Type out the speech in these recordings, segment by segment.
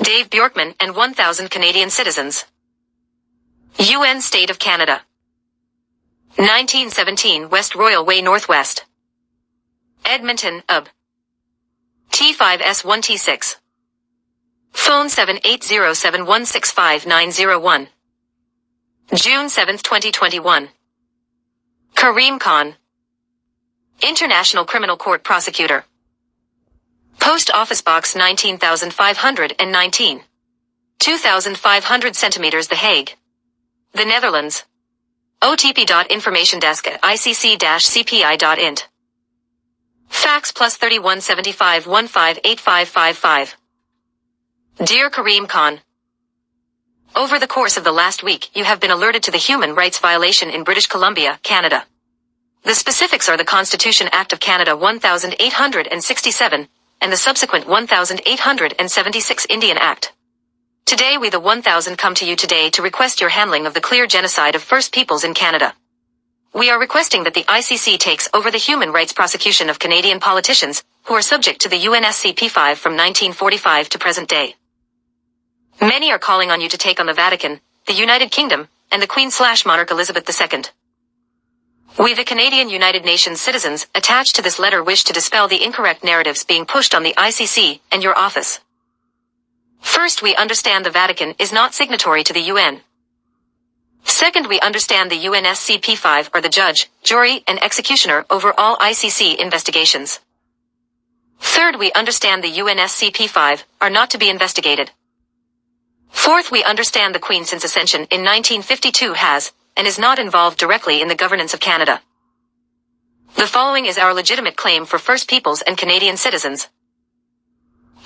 Dave Bjorkman and 1,000 Canadian citizens. UN State of Canada. 1917 West Royal Way Northwest. Edmonton, UB. T5S1T6. Phone 78071659001. June 7, 2021. Kareem Khan. International Criminal Court Prosecutor. Post Office Box 19519. 2,500 centimeters The Hague. The Netherlands. OTP. Information desk at icc-cpi.int. Fax +31 75 15 8555. Dear Kareem Khan, over the course of the last week, you have been alerted to the human rights violation in British Columbia, Canada. The specifics are the Constitution Act of Canada 1867 and the subsequent 1876 Indian Act. Today we the 1000 come to you today to request your handling of the clear genocide of First Peoples in Canada. We are requesting that the ICC takes over the human rights prosecution of Canadian politicians who are subject to the UNSC P5 from 1945 to present day. Many are calling on you to take on the Vatican, the United Kingdom, and the Queen/Monarch Elizabeth II. We the Canadian United Nations citizens attached to this letter wish to dispel the incorrect narratives being pushed on the ICC and your office. First, we understand the Vatican is not signatory to the UN. Second, we understand the UNSC P5 are the judge, jury, and executioner over all ICC investigations. Third, we understand the UNSC P5 are not to be investigated. Fourth, we understand the Queen since Ascension in 1952 has, and is not involved directly in the governance of Canada. The following is our legitimate claim for First Peoples and Canadian citizens.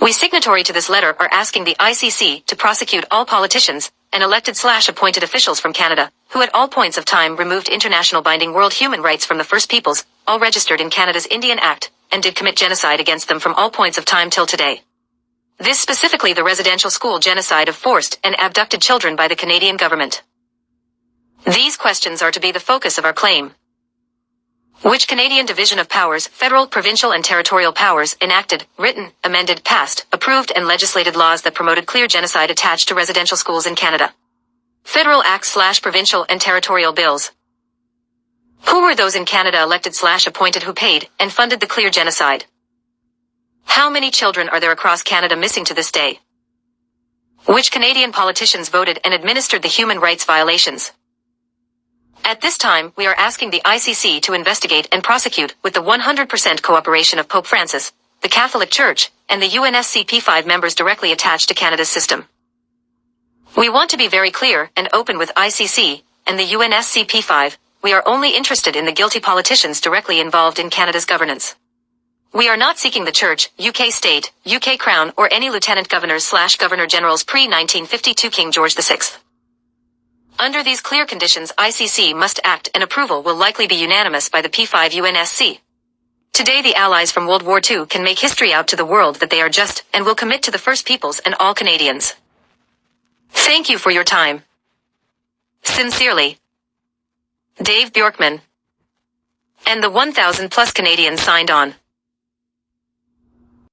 We signatory to this letter are asking the ICC to prosecute all politicians and elected/appointed officials from Canada, who at all points of time removed international binding world human rights from the First Peoples, all registered in Canada's Indian Act, and did commit genocide against them from all points of time till today. This specifically the residential school genocide of forced and abducted children by the Canadian government. These questions are to be the focus of our claim. Which Canadian division of powers, federal, provincial, and territorial powers, enacted, written, amended, passed, approved, and legislated laws that promoted clear genocide attached to residential schools in Canada? Federal acts/provincial and territorial bills. Who were those in Canada elected/appointed who paid and funded the clear genocide? How many children are there across Canada missing to this day? Which Canadian politicians voted and administered the human rights violations? At this time, we are asking the ICC to investigate and prosecute with the 100% cooperation of Pope Francis, the Catholic Church, and the UNSC P5 members directly attached to Canada's system. We want to be very clear and open with ICC and the UNSC P5. We are only interested in the guilty politicians directly involved in Canada's governance. We are not seeking the Church, UK State, UK Crown, or any Lieutenant Governors/Governor Generals pre-1952 King George VI. Under these clear conditions, ICC must act, and approval will likely be unanimous by the P5 UNSC. Today the Allies from World War II can make history out to the world that they are just and will commit to the First Peoples and all Canadians. Thank you for your time. Sincerely, Dave Bjorkman. And the 1,000 plus Canadians signed on.